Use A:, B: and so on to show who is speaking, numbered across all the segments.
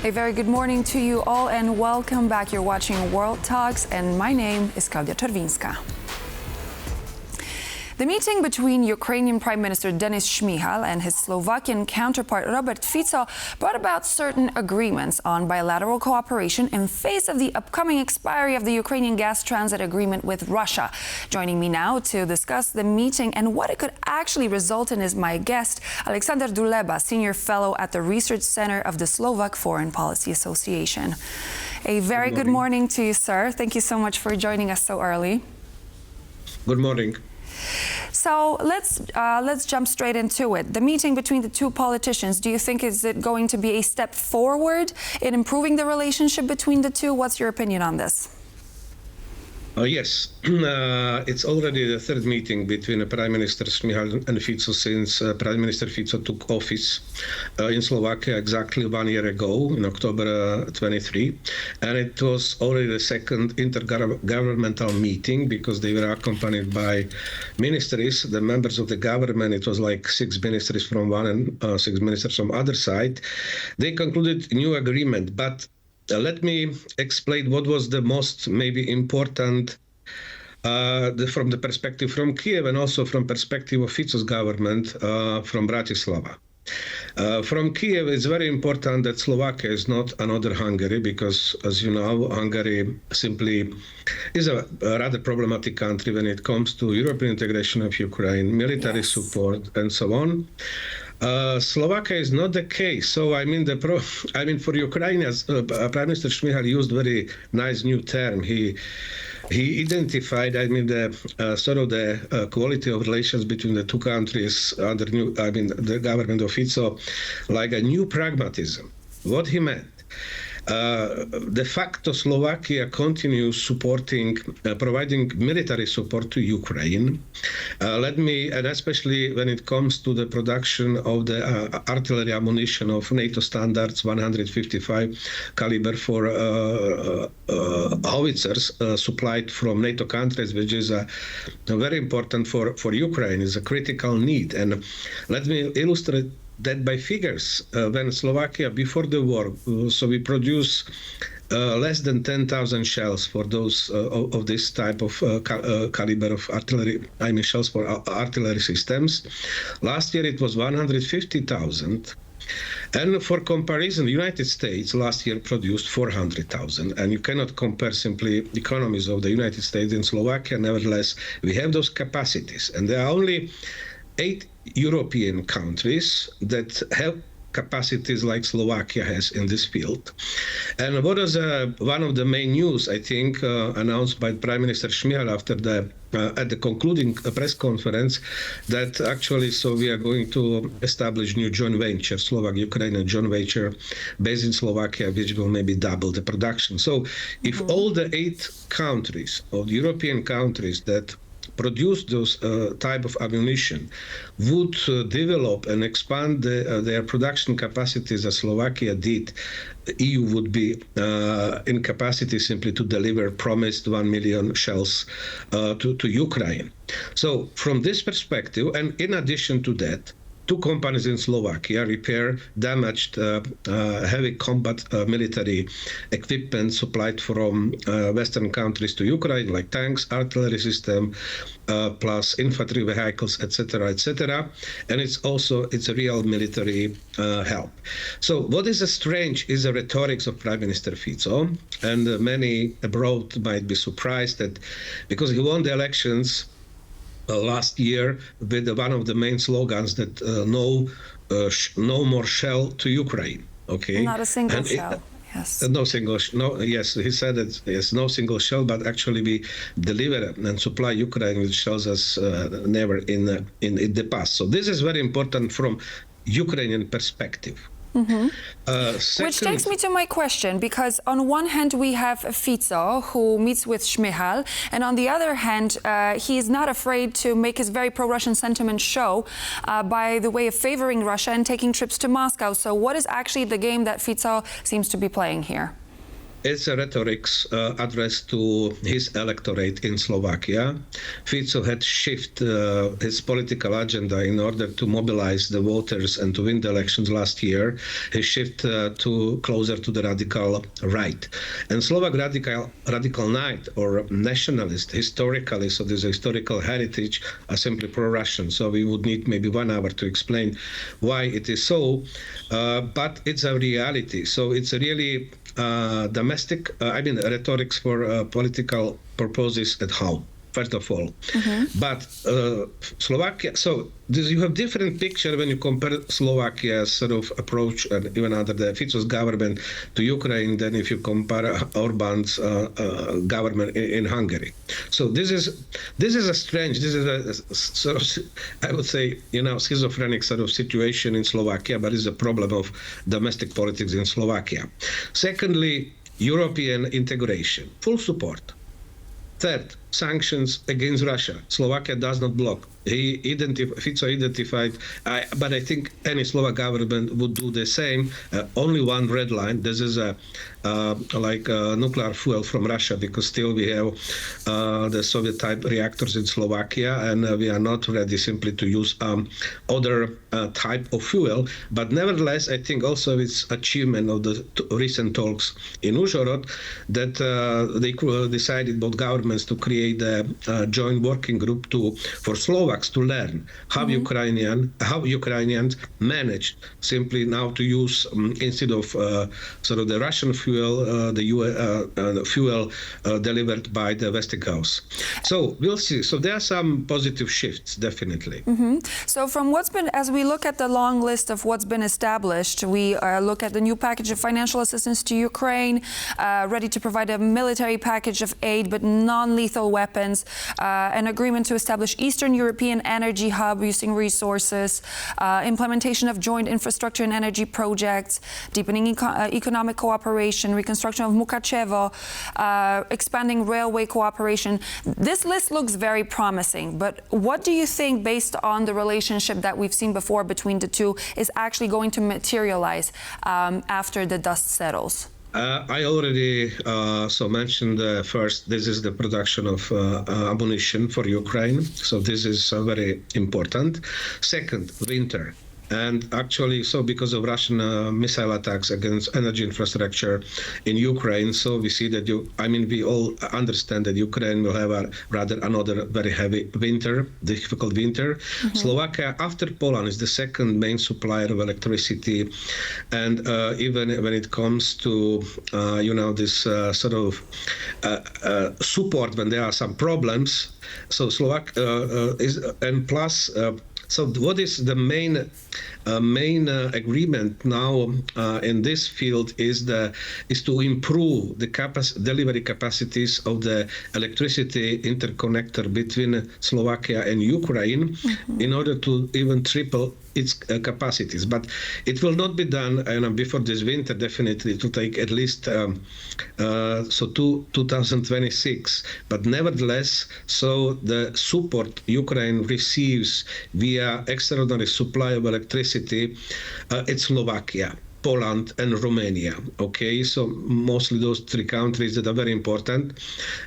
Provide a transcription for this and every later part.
A: A very good morning to you all and welcome back. You're watching World Talks and my name is Klaudia Czerwińska. The meeting between Ukrainian Prime Minister Denis Shmyhal and his Slovakian counterpart Robert Fico brought about certain agreements on bilateral cooperation in face of the upcoming expiry of the Ukrainian gas transit agreement with Russia. Joining me now to discuss the meeting and what it could actually result in is my guest, Alexander Duleba, Senior Fellow at the Research Center of the Slovak Foreign Policy Association. A very good morning to you, sir. Thank you so much for joining us so early.
B: Good morning.
A: So let's jump straight into it. The meeting between the two politicians, do you think is it going to be a step forward in improving the relationship between the two? What's your opinion on this?
B: Yes, it's already the third meeting between Prime Minister Shmyhal and Fico since Prime Minister Fico took office in Slovakia exactly 1 year ago, in October 23. And it was already the second intergovernmental meeting because they were accompanied by ministries, the members of the government. It was like 6 ministries from one and 6 ministers from other side. They concluded a new agreement, but let me explain what was the most maybe important from the perspective from Kiev and also from perspective of Fico's government from Bratislava. From Kiev, it's very important that Slovakia is not another Hungary because, as you know, Hungary simply is a rather problematic country when it comes to European integration of Ukraine, military support, and so on. Slovakia is not the case. So I mean, for Ukrainians, Prime Minister Shmyhal used very nice new term. He identified, the sort of the quality of relations between the two countries under the government of Fico, like a new pragmatism. What he meant. De facto, Slovakia continues supporting, providing military support to Ukraine. And especially when it comes to the production of the artillery ammunition of NATO standards, 155 caliber for howitzers supplied from NATO countries, which is very important for Ukraine, is a critical need. And let me illustrate that by figures, when Slovakia, before the war, so we produce less than 10,000 shells for those of this type of caliber of artillery, shells for artillery systems. Last year it was 150,000. And for comparison, the United States last year produced 400,000. And you cannot compare simply economies of the United States and Slovakia. Nevertheless, we have those capacities. And there are only 8 European countries that have capacities like Slovakia has in this field. And what is one of the main news, I think, announced by Prime Minister Shmyhal after at the concluding press conference, that actually, so we are going to establish new joint venture, Slovak-Ukrainian joint venture based in Slovakia, which will maybe double the production. So if all the 8 countries, or European countries that produce those type of ammunition would develop and expand their production capacities as Slovakia did, the EU would be in capacity simply to deliver promised 1 million shells to Ukraine. So from this perspective, and in addition to that, 2 companies in Slovakia repair damaged heavy combat military equipment supplied from Western countries to Ukraine, like tanks, artillery system, plus infantry vehicles, etc., etc. And it's a real military help. So what is strange is the rhetoric of Prime Minister Fico, and many abroad might be surprised that because he won the elections last year with one of the main slogans that no more shell to Ukraine. Okay,
A: not a single shell. Yes.
B: No single. Yes, he said that yes, no single shell, but actually we deliver and supply Ukraine with shells as never in the past. So this is very important from Ukrainian perspective.
A: Which takes me to my question, because on one hand we have Fico, who meets with Shmyhal, and on the other hand he is not afraid to make his very pro-Russian sentiment show by the way of favoring Russia and taking trips to Moscow. So what is actually the game that Fico seems to be playing here?
B: It's a rhetorics addressed to his electorate in Slovakia. Fico had shifted his political agenda in order to mobilize the voters and to win the elections last year. He shifted to closer to the radical right. And Slovak radical right or nationalist, historically, so there's a historical heritage, are simply pro-Russian. So we would need maybe 1 hour to explain why it is so. But it's a reality. So it's a really domestic, rhetorics for political purposes at home, first of all. But Slovakia, so you have different picture when you compare Slovakia's sort of approach, and even under the Fico's government, to Ukraine than if you compare Orban's government in Hungary. So this is a sort of, I would say, schizophrenic sort of situation in Slovakia, but it's a problem of domestic politics in Slovakia. Secondly, European integration, full support. Third, sanctions against Russia. Slovakia does not block. Fico identified, but I think any Slovak government would do the same. Only one red line. This is nuclear fuel from Russia, because still we have the Soviet-type reactors in Slovakia, and we are not ready simply to use other type of fuel. But nevertheless, I think also it's achievement of the recent talks in Uzhhorod that they decided, both governments, to create a joint working group for Slovaks to learn how Ukrainians manage simply now to use instead of sort of the Russian fuel, the fuel delivered by the Westinghouse. So we'll see. So there are some positive shifts, definitely.
A: So from as we look at the long list of what's been established, we look at the new package of financial assistance to Ukraine, ready to provide a military package of aid but non-lethal weapons, an agreement to establish Eastern European energy hub using resources, implementation of joint infrastructure and energy projects, deepening economic cooperation, reconstruction of Mukachevo, expanding railway cooperation. This list looks very promising, but what do you think, based on the relationship that we've seen before between the two, is actually going to materialize after the dust settles?
B: I already mentioned first, this is the production of ammunition for Ukraine. So this is very important. Second, winter. And actually, so because of Russian missile attacks against energy infrastructure in Ukraine, so we see that we all understand that Ukraine will have another very heavy winter, difficult winter. Slovakia, after Poland, is the second main supplier of electricity. And even when it comes to, this sort of support when there are some problems, so Slovakia and plus. So what is the main agreement now in this field is to improve the delivery capacities of the electricity interconnector between Slovakia and Ukraine in order to even triple its capacities. But it will not be done before this winter. Definitely, it will take at least 2026. But nevertheless, so the support Ukraine receives via extraordinary supply of electricity, it's Slovakia, Poland and Romania. Okay, so mostly those three countries that are very important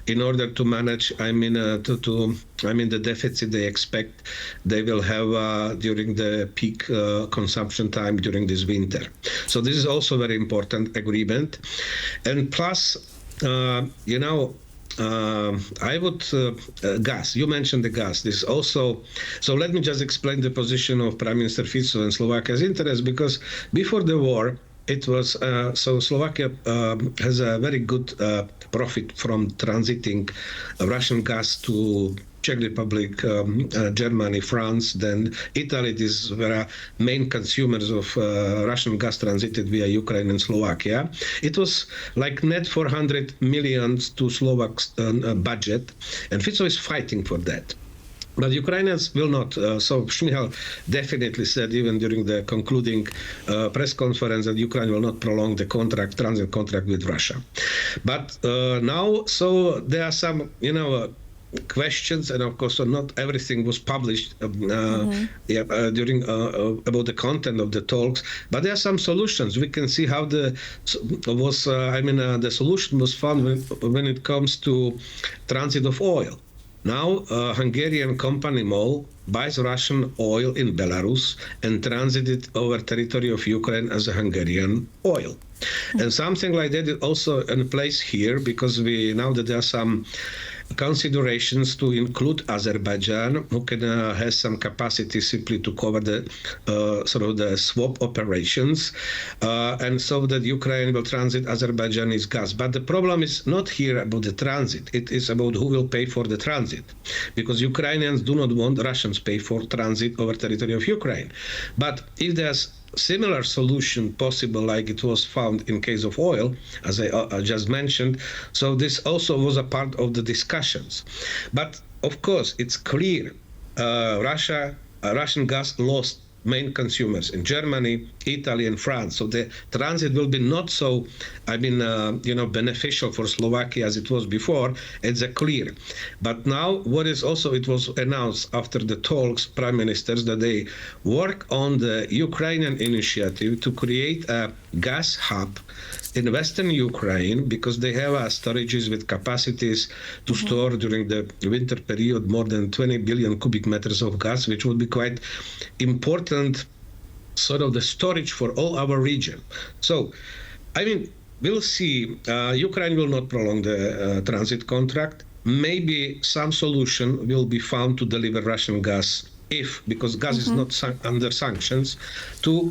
B: in order to manage. The deficit they expect they will have during the peak consumption time during this winter. So this is also very important agreement, and plus, I would gas. You mentioned the gas. This also. So let me just explain the position of Prime Minister Fico and Slovakia's interest, because before the war, it was Slovakia has a very good profit from transiting Russian gas to Czech Republic, Germany, France, then Italy. These were main consumers of Russian gas transited via Ukraine and Slovakia. It was like net 400 million to Slovak's budget, and Fico is fighting for that. But Ukrainians will not. So Shmyhal definitely said, even during the concluding press conference, that Ukraine will not prolong the transit contract with Russia. But now, so there are some, questions, and of course, not everything was published during about the content of the talks. But there are some solutions. We can see how the solution was found when it comes to transit of oil. Now, Hungarian company MOL buys Russian oil in Belarus and transits it over territory of Ukraine as a Hungarian oil. And something like that is also in place here, because we know that there are some considerations to include Azerbaijan, who can has some capacity simply to cover the sort of the swap operations, and so that Ukraine will transit Azerbaijani gas. But the problem is not here about the transit. It is about who will pay for the transit, because Ukrainians do not want Russians pay for transit over territory of Ukraine. But if there's similar solution possible, like it was found in case of oil, as I just mentioned. So this also was a part of the discussions. But of course, it's clear Russian gas lost main consumers in Germany, Italy, and France. So the transit will be not so, beneficial for Slovakia as it was before. It's clear. But now, what is also, it was announced after the talks, prime ministers, that they work on the Ukrainian initiative to create a gas hub in western Ukraine, because they have storages with capacities to store during the winter period more than 20 billion cubic meters of gas, which would be quite important sort of the storage for all our region. So, we'll see. Ukraine will not prolong the transit contract. Maybe some solution will be found to deliver Russian gas, because gas is not under sanctions,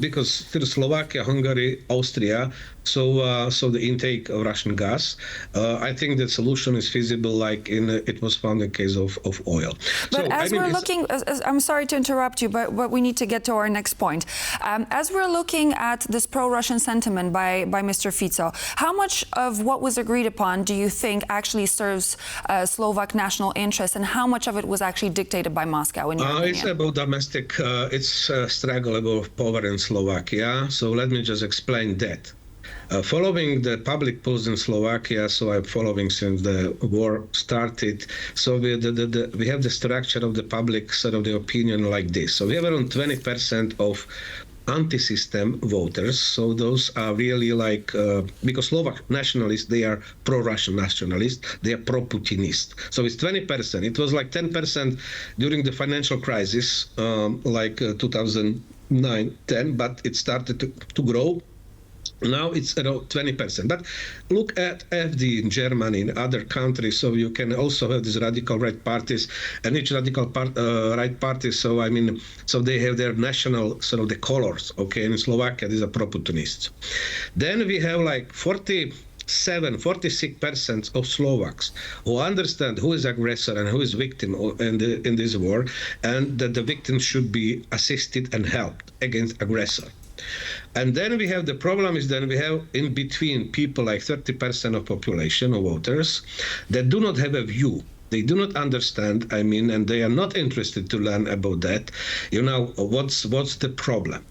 B: because still Slovakia, Hungary, Austria, so the intake of Russian gas. I think the solution is feasible, like it was found in case of oil.
A: But I'm sorry to interrupt you, but we need to get to our next point. As we're looking at this pro-Russian sentiment by Mr. Fico, how much of what was agreed upon do you think actually serves Slovak national interests, and how much of it was actually dictated by Moscow, in your opinion?
B: It's about domestic, it's a struggle about power in Slovakia. So let me just explain that. Following the public polls in Slovakia, so I'm following since the war started. So we have the structure of the public sort of the opinion like this. So we have around 20% of anti-system voters. So those are really like, because Slovak nationalists, they are pro-Russian nationalists, they are pro-Putinist. So it's 20%. It was like 10% during the financial crisis, 2009-10, but it started to grow. Now it's around 20%. But look at FD in Germany, in other countries. So you can also have these radical right parties, and each radical right party. So so they have their national sort of the colors. Okay, in Slovakia, these are pro-Putinists. Then we have like 46% of Slovaks who understand who is aggressor and who is victim in this war, and that the victims should be assisted and helped against aggressor. And then we have the problem is then we have in between people like 30% of population or voters that do not have a view. They do not understand, and they are not interested to learn about that. What's the problem?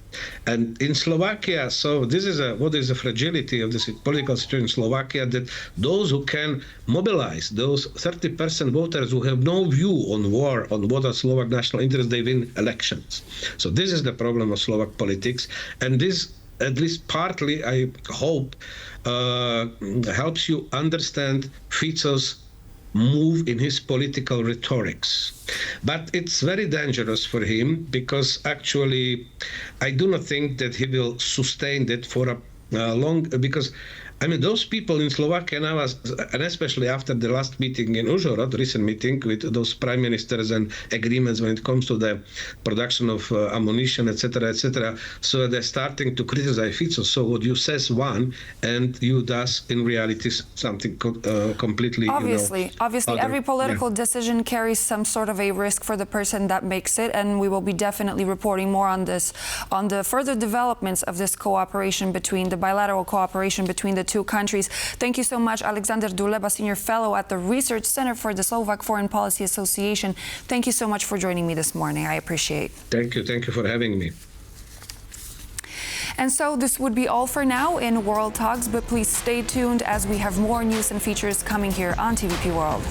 B: And in Slovakia, so this is what is the fragility of the political situation in Slovakia, that those who can mobilize, those 30% voters who have no view on war, on what are Slovak national interests, they win elections. So this is the problem of Slovak politics. And this, at least partly, I hope, helps you understand Fico's move in his political rhetorics. But it's very dangerous for him, because actually I do not think that he will sustain that for a long, because those people in Slovakia now, and especially after the last meeting in Uzhhorod, recent meeting with those prime ministers and agreements when it comes to the production of ammunition, etc., so they're starting to criticize Fico. So what you says one, and you does in reality something completely.
A: Obviously, every political decision carries some sort of a risk for the person that makes it, and we will be definitely reporting more on this, on the further developments of this cooperation between the bilateral cooperation between the two countries. Thank you so much, Alexander Duleba, Senior Fellow at the Research Center for the Slovak Foreign Policy Association. Thank you so much for joining me this morning. I appreciate.
B: Thank you for having me.
A: And so this would be all for now in World Talks, but please stay tuned as we have more news and features coming here on TVP World.